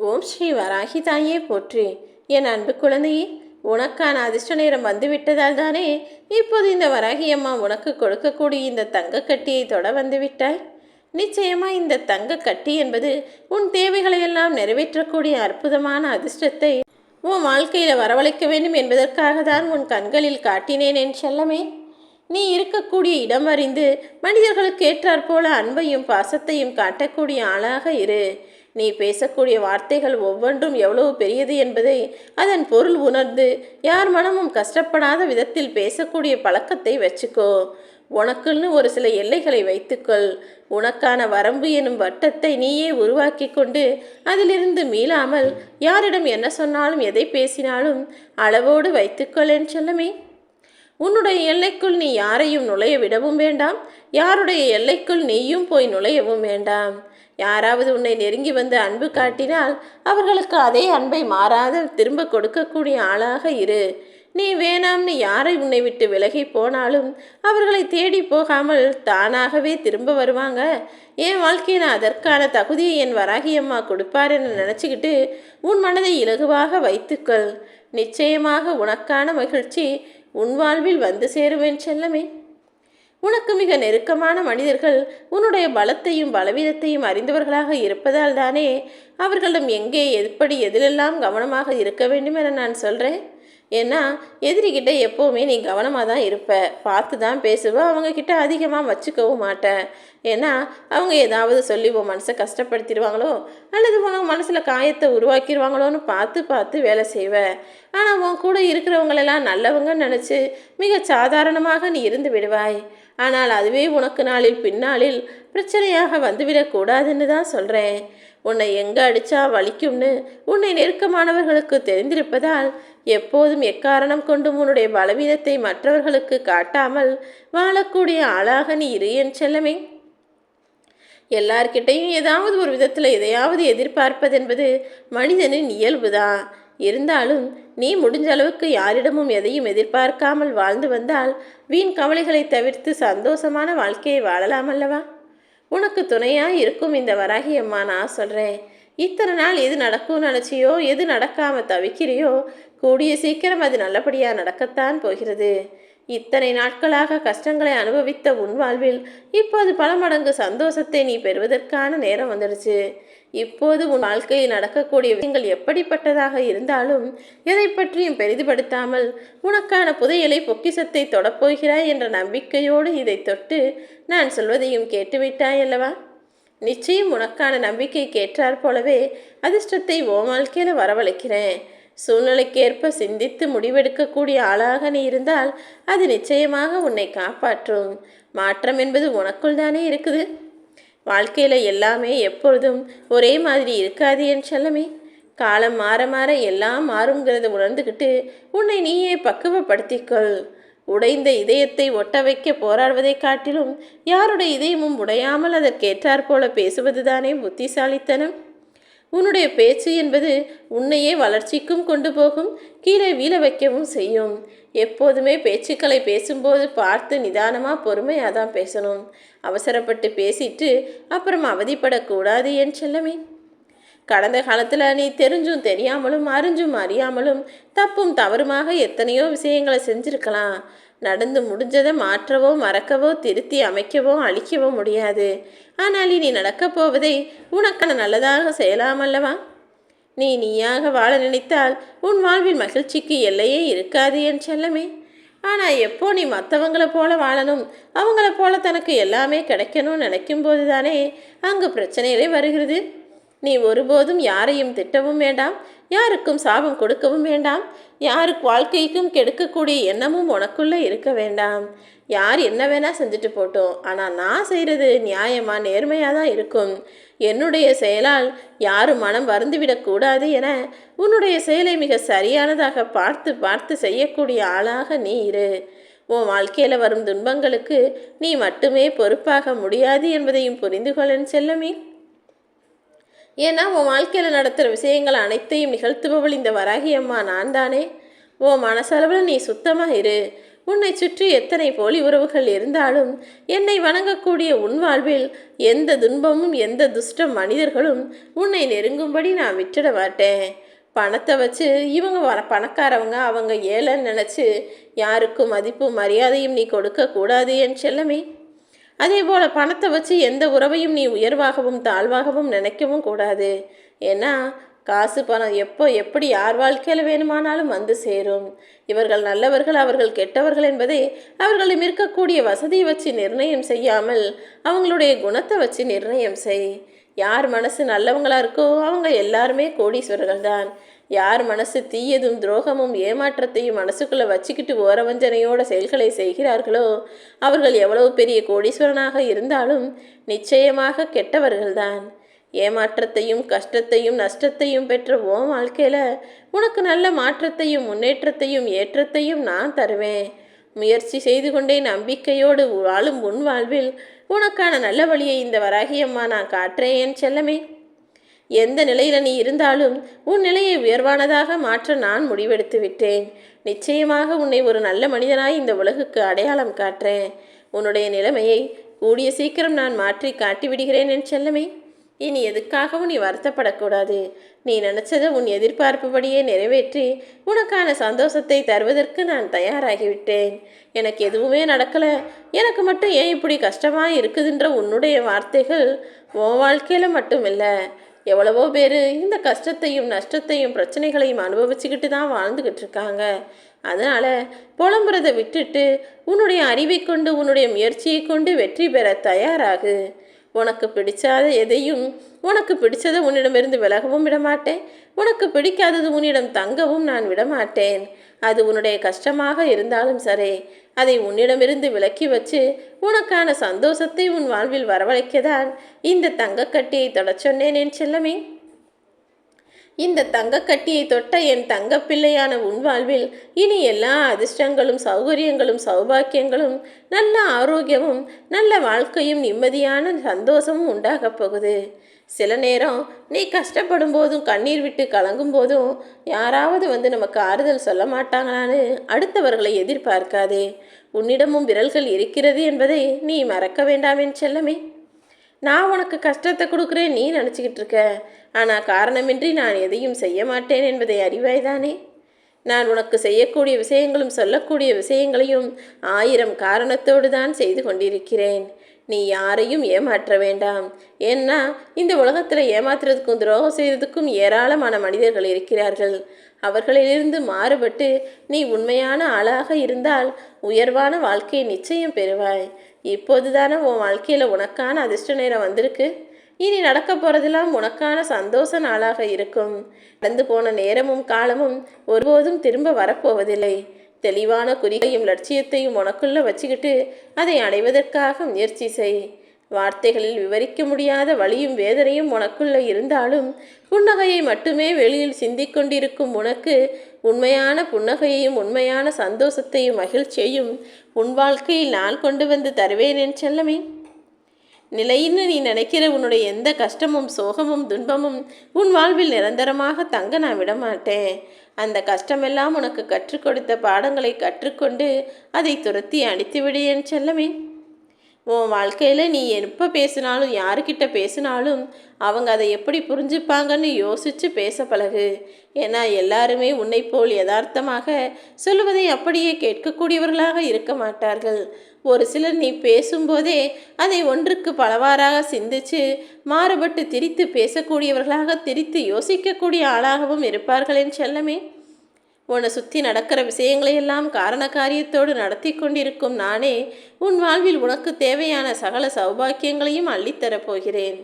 ஓம் ஸ்ரீ வராகி தாயே போற்றி. என் அன்பு குழந்தையே, உனக்கான அதிர்ஷ்ட நேரம் வந்துவிட்டதால் தானே இப்போது இந்த வராகி அம்மா உனக்கு கொடுக்கக்கூடிய இந்த தங்க கட்டியை தொட வந்து விட்டாய். நிச்சயமா இந்த தங்க கட்டி என்பது உன் தேவைகளை எல்லாம் நிறைவேற்றக்கூடிய அற்புதமான அதிர்ஷ்டத்தை உன் வாழ்க்கையில் வரவழைக்க வேண்டும் என்பதற்காக தான் உன் கண்களில் காட்டினேன் என் செல்லமே. நீ இருக்கக்கூடிய இடம் அறிந்து மனிதர்களுக்கு ஏற்றாற் போல அன்பையும் பாசத்தையும் காட்டக்கூடிய ஆளாக இரு. நீ பேசக்கூடிய வார்த்தைகள் ஒவ்வொன்றும் எவ்வளவு பெரியது என்பதை அதன் பொருள் உணர்ந்து யார் மனமும் கஷ்டப்படாத விதத்தில் பேசக்கூடிய பழக்கத்தை வச்சுக்கோ. உனக்குன்னு ஒரு சில எல்லைகளை வைத்துக்கொள். உனக்கான வரம்பு எனும் வட்டத்தை நீயே உருவாக்கி கொண்டு அதிலிருந்து மீளாமல் யாரிடம் என்ன சொன்னாலும் எதை பேசினாலும் அளவோடு வைத்துக்கொள் என் செல்லமே. உன்னுடைய எல்லைக்குள் நீ யாரையும் நுழைய விடவும் வேண்டாம், யாருடைய எல்லைக்குள் நீயும் போய் நுழையவும் வேண்டாம். யாராவது உன்னை நெருங்கி வந்து அன்பு காட்டினால் அவர்களுக்கு அதே அன்பை மாறாத திரும்ப கொடுக்கக்கூடிய ஆளாக இரு. நீ வேணாம்னு யாரை உன்னை விட்டு விலகி போனாலும் அவர்களை தேடி போகாமல் தானாகவே திரும்ப வருவாங்க. என் வாழ்க்கையில் அதற்கான தகுதியை என் வராகியம்மா கொடுப்பார் என்று நினச்சிக்கிட்டு உன் மனதை இலகுவாக வைத்துக்கொள். நிச்சயமாக உனக்கான மகிழ்ச்சி உன் வாழ்வில் வந்து சேருவேன் செல்லமே. உனக்கு மிக நெருக்கமான மனிதர்கள் உன்னுடைய பலத்தையும் பலவீனத்தையும் அறிந்தவர்களாக இருப்பதால் தானே அவர்களிடம் எங்கே எப்படி எதிலெல்லாம் கவனமாக இருக்க வேண்டும் என நான் சொல்கிறேன். ஏன்னா எதிரிகிட்ட எப்போவுமே நீ கவனமாக தான் இருப்ப, பார்த்து தான் பேசுவ, அவங்கக்கிட்ட அதிகமாக வச்சுக்கவும் மாட்டேன். ஏன்னா அவங்க ஏதாவது சொல்லி உன் மனசை கஷ்டப்படுத்திடுவாங்களோ அல்லது உனக்கு மனசில் காயத்தை உருவாக்கிடுவாங்களோன்னு பார்த்து பார்த்து வேலை செய்வேன். ஆனால் உன் கூட இருக்கிறவங்களெல்லாம் நல்லவங்கன்னு நினச்சி மிக சாதாரணமாக நீ இருந்து விடுவாய். ஆனால் அதுவே உனக்கு நாளில் பின்னாளில் பிரச்சனையாக வந்துவிடக்கூடாதுன்னு தான் சொல்கிறேன். உன்னை எங்கே அடித்தா வலிக்கும்னு உன்னை நெருக்கமானவர்களுக்கு தெரிந்திருப்பதால் எப்போதும் எக்காரணம் கொண்டும் உன்னுடைய பலவீனத்தை மற்றவர்களுக்கு காட்டாமல் வாழக்கூடிய ஆளாக நீ இரு என் செல்லமே. எல்லார்கிட்டையும் ஏதாவது ஒரு விதத்தில் எதையாவது எதிர்பார்ப்பது என்பது மனிதனின் இயல்புதான். இருந்தாலும் நீ முடிஞ்ச அளவுக்கு யாரிடமும் எதையும் எதிர்பார்க்காமல் வாழ்ந்து வந்தால் வீண் கவலைகளை தவிர்த்து சந்தோஷமான வாழ்க்கையை வாழலாம் அல்லவா? உனக்கு துணையாக இருக்கும் இந்த வராகி அம்மா நான் சொல்கிறேன். இத்தனை நாள் எது நடக்கும்னு நினச்சியோ எது நடக்காமல் தவிக்கிறியோ கூடிய சீக்கிரம் அது நல்லபடியாக நடக்கத்தான் போகிறது. இத்தனை நாட்களாக கஷ்டங்களை அனுபவித்த உன் வாழ்வில் இப்போது பல மடங்கு சந்தோஷத்தை நீ பெறுவதற்கான நேரம் வந்துடுச்சு. இப்போது உன் வாழ்க்கையில் நடக்கக்கூடிய விஷயங்கள் எப்படிப்பட்டதாக இருந்தாலும் எதை பற்றியும் பெரிதுபடுத்தாமல் உனக்கான புதையலை பொக்கிசத்தை தொடப்போகிறாய் என்ற நம்பிக்கையோடு இதை தொட்டு நான் சொல்வதையும் கேட்டுவிட்டாய் அல்லவா? நிச்சயம் உனக்கான நம்பிக்கைக்கு ஏற்றாற் போலவே அதிர்ஷ்டத்தை ஓ வாழ்க்கையில் வரவழைக்கிறேன். சூழ்நிலைக்கேற்ப சிந்தித்து முடிவெடுக்கக்கூடிய ஆளாக நீ இருந்தால் அது நிச்சயமாக உன்னை காப்பாற்றும். மாற்றம் என்பது உனக்குள் தானே இருக்குது. வாழ்க்கையில் எல்லாமே எப்பொழுதும் ஒரே மாதிரி இருக்காது என் செல்லமே. காலம் மாற மாற எல்லாம் மாறுங்கிறத உணர்ந்துக்கிட்டு உன்னை நீயே பக்குவப்படுத்திக்கொள். உடைந்த இதயத்தை ஒட்ட வைக்க போராடுவதை காட்டிலும் யாருடைய இதயமும் உடையாமல் அதற்கேற்றாற் போல பேசுவது தானே புத்திசாலித்தனம். உன்னுடைய பேச்சு என்பது உன்னையே வளர்ச்சிக்கும் கொண்டு போகும், கீழே வீழ வைக்கவும் செய்யும். எப்போதுமே பேச்சுக்களை பேசும்போது பார்த்து நிதானமாக பொறுமையாக தான் பேசணும். அவசரப்பட்டு பேசிட்டு அப்புறம் அவதிப்படக்கூடாது என் செல்லமே. கடந்த காலத்தில் நீ தெரிஞ்சும் தெரியாமலும் அறிஞ்சும் அறியாமலும் தப்பும் தவறுமாக எத்தனையோ விஷயங்களை செஞ்சுருக்கலாம். நடந்து முடிஞ்சதை மாற்றவோ மறக்கவோ திருத்தி அமைக்கவோ அழிக்கவோ முடியாது. ஆனால் இனி நடக்கப் போவதை உனக்கான நல்லதாக செய்யலாமல்லவா? நீயாக வாழ நினைத்தால் உன் வாழ்வில் மகிழ்ச்சிக்கு எல்லையே இருக்காது என் செல்லமே. ஆனால் எப்போ நீ மற்றவங்கள போல வாழணும், அவங்கள போல தனக்கு எல்லாமே கிடைக்கணும்னு நினைக்கும் போது தானே அங்கு பிரச்சனைகளே வருகிறது. நீ ஒருபோதும் யாரையும் திட்டவும் வேண்டாம், யாருக்கும் சாபம் கொடுக்கவும் வேண்டாம், யாருக்கு வாழ்க்கைக்கும் கெடுக்கக்கூடிய எண்ணமும் உனக்குள்ளே இருக்க வேண்டாம். யார் என்ன வேணால் செஞ்சுட்டு போட்டோம், ஆனால் நான் செய்கிறது நியாயமாக நேர்மையாக தான் இருக்கும். என்னுடைய செயலால் யாரும் மனம் வருந்துவிடக்கூடாது என உன்னுடைய செயலை மிக சரியானதாக பார்த்து பார்த்து செய்யக்கூடிய ஆளாக நீ இரு. உன் வாழ்க்கையில் வரும் துன்பங்களுக்கு நீ மட்டுமே பொறுப்பாக முடியாது என்பதையும் புரிந்து கொள்ளன் செல்லமே. ஏன்னா உன் வாழ்க்கையில் நடத்துகிற விஷயங்கள் அனைத்தையும் நிகழ்த்துபவள் இந்த வராகி அம்மா நான் தானே. உன் மனசளவில் நீ சுத்தமாக இரு. உன்னை சுற்றி எத்தனை போலி உறவுகள் இருந்தாலும் என்னை வணங்கக்கூடிய உன் வாழ்வில் எந்த துன்பமும் எந்த துஷ்ட மனிதர்களும் உன்னை நெருங்கும்படி நான் விட்டுட மாட்டேன். பணத்தை வச்சு இவங்க பணக்காரவங்க, அவங்க ஏழைன்னு நினச்சி யாருக்கும் மதிப்பும் மரியாதையும் நீ கொடுக்கக்கூடாது என் செல்லமே. அதே போல் பணத்தை வச்சு எந்த உறவையும் நீ உயர்வாகவும் தாழ்வாகவும் நினைக்கவும் கூடாது. ஏன்னா காசு பணம் எப்போ எப்படி யார் வாழ்க்கையில் வேணுமானாலும் வந்து சேரும். இவர்கள் நல்லவர்கள் அவர்கள் கெட்டவர்கள் என்பதை அவர்களும் இருக்கக்கூடிய வசதியை வச்சு நிர்ணயம் செய்யாமல் அவங்களுடைய குணத்தை வச்சு நிர்ணயம் செய். யார் மனசு நல்லவங்களாக இருக்கோ அவங்க எல்லாருமே கோடீஸ்வரர்கள் தான். யார் மனசு தீயதும் துரோகமும் ஏமாற்றத்தையும் மனசுக்குள்ளே வச்சுக்கிட்டு ஓரவஞ்சனையோட செயல்களை செய்கிறார்களோ அவர்கள் எவ்வளவு பெரிய கோடீஸ்வரனாக இருந்தாலும் நிச்சயமாக கெட்டவர்கள்தான். ஏமாற்றத்தையும் கஷ்டத்தையும் நஷ்டத்தையும் பெற்ற உன் வாழ்க்கையில் உனக்கு நல்ல மாற்றத்தையும் முன்னேற்றத்தையும் ஏற்றத்தையும் நான் தருவேன். முயற்சி செய்து கொண்டே நம்பிக்கையோடு வாழும் உன் வாழ்வில் உனக்கான நல்ல வழியை இந்த வராகியம்மா நான் காட்டுறேன் என் செல்லமே. எந்த நிலையில் நீ இருந்தாலும் உன் நிலையை உயர்வானதாக மாற்ற நான் முடிவெடுத்து விட்டேன். நிச்சயமாக உன்னை ஒரு நல்ல மனிதனாய் இந்த உலகுக்கு அடையாளம் காட்டுறேன். உன்னுடைய நிலைமையை கூடிய சீக்கிரம் நான் மாற்றி காட்டிவிடுகிறேன் என் செல்லமே. இனி எதுக்காகவும் நீ வருத்தப்படக்கூடாது. நீ நினச்சதை உன் எதிர்பார்ப்புபடியே நிறைவேற்றி உனக்கான சந்தோஷத்தை தருவதற்கு நான் தயாராகிவிட்டேன். எனக்கு எதுவுமே நடக்கலை, எனக்கு மட்டும் ஏன் இப்படி கஷ்டமாக இருக்குதுன்ற உன்னுடைய வார்த்தைகள் உன் வாழ்க்கையில் மட்டும் இல்லை, எவ்வளவோ பேர் இந்த கஷ்டத்தையும் நஷ்டத்தையும் பிரச்சனைகளையும் அனுபவிச்சுக்கிட்டு தான் வாழ்ந்துக்கிட்டு இருக்காங்க. அதனால் புலம்புறதை விட்டுட்டு உன்னுடைய அறிவை கொண்டு உன்னுடைய முயற்சியை கொண்டு வெற்றி பெற தயாராகு. உனக்கு பிடிக்காத எதையும் உனக்கு பிடிச்சதை உன்னிடமிருந்து விலகவும் விடமாட்டேன். உனக்கு பிடிக்காதது உன்னிடம் தங்கவும் நான் விடமாட்டேன். அது உன்னுடைய கஷ்டமாக இருந்தாலும் சரி, அதை உன்னிடமிருந்து விலக்கி வச்சு உனக்கான சந்தோஷத்தை உன் வாழ்வில் வரவழைக்கதான் இந்த தங்கக்கட்டியை தொடச் சொன்னேன் என் செல்லமே. இந்த தங்கக்கட்டியை தொட்ட என் தங்கப்பிள்ளையான உன் வாழ்வில் இனி எல்லா அதிர்ஷ்டங்களும் சௌகரியங்களும் சௌபாக்கியங்களும் நல்ல ஆரோக்கியமும் நல்ல வாழ்க்கையும் நிம்மதியான சந்தோஷமும் உண்டாகப் போகுது. சில நேரம் நீ கஷ்டப்படும் போதும் கண்ணீர் விட்டு கலங்கும் போதும் யாராவது வந்து நமக்கு ஆறுதல் சொல்ல மாட்டாங்களான்னு அடுத்தவர்களை எதிர்பார்க்காதே. உன்னிடமும் விரல்கள் இருக்கிறது என்பதை நீ மறக்க வேண்டாம் என் செல்லமே. நான் உனக்கு கஷ்டத்தை கொடுக்குறேன் நீ நினச்சிக்கிட்டு இருக்க, ஆனால் காரணமின்றி நான் எதையும் செய்ய மாட்டேன் என்பதை அறிவாய்தானே. நான் உனக்கு செய்யக்கூடிய விஷயங்களும் சொல்லக்கூடிய விஷயங்களையும் 1000 காரணத்தோடு தான் செய்து கொண்டிருக்கிறேன். நீ யாரையும் ஏமாற்ற வேண்டாம். ஏன்னா இந்த உலகத்தில் ஏமாத்துறதுக்கும் துரோகம் செய்வதற்கும் ஏராளமான மனிதர்கள் இருக்கிறார்கள். அவர்களிலிருந்து மாறுபட்டு நீ உண்மையான ஆளாக இருந்தால் உயர்வான வாழ்க்கையை நிச்சயம் பெறுவாய். இப்போது தானே உன் வாழ்க்கையில் உனக்கான அதிர்ஷ்ட நேரம் வந்திருக்கு. இனி நடக்க போகிறதெல்லாம் உனக்கான சந்தோஷ நாளாக இருக்கும். நடந்து போன நேரமும் காலமும் ஒருபோதும் திரும்ப வரப்போவதில்லை. தெளிவான குறியையும் லட்சியத்தையும் உனக்குள்ளே வச்சுக்கிட்டு அதை அடைவதற்காக முயற்சி செய். வார்த்தைகளில் விவரிக்க முடியாத வலியும் வேதனையும் உனக்குள்ளே இருந்தாலும் புன்னகையை மட்டுமே வெளியில் சிந்திக்கொண்டிருக்கும் உனக்கு உண்மையான புன்னகையையும் உண்மையான சந்தோஷத்தையும் மகிழ்ச்சியையும் உன் வாழ்க்கையில் நான் கொண்டு வந்து தருவேன் என் செல்லமே. நிலையின்னு நீ நினைக்கிற உன்னுடைய எந்த கஷ்டமும் சோகமும் துன்பமும் உன் வாழ்வில் நிரந்தரமாக தங்க நான் விடமாட்டேன். அந்த கஷ்டமெல்லாம் உனக்கு கற்றுக் கொடுத்த பாடங்களை கற்றுக்கொண்டு அதை துரத்தி அடித்துவிடு என் செல்லமே. உன் வாழ்க்கையில் நீ எப்போ பேசினாலும் யாருக்கிட்ட பேசினாலும் அவங்க அதை எப்படி புரிஞ்சுப்பாங்கன்னு யோசித்து பேச பழகு. ஏன்னா எல்லாருமே உன்னை போல் யதார்த்தமாக சொல்லுவதை அப்படியே கேட்கக்கூடியவர்களாக இருக்க மாட்டார்கள். ஒரு சிலர் நீ பேசும்போதே அதை ஒன்றுக்கு பலவாறாக சிந்தித்து மாறுபட்டு திரித்து பேசக்கூடியவர்களாக திரித்து யோசிக்கக்கூடிய ஆளாகவும் இருப்பார்கள் என் செல்லமே. உன்னை சுற்றி நடக்கிற விஷயங்களையெல்லாம் காரண காரியத்தோடு நடத்தி கொண்டிருக்கும் நானே உன் வாழ்வில் உனக்கு தேவையான சகல சௌபாக்கியங்களையும் அள்ளித்தரப்போகிறேன்.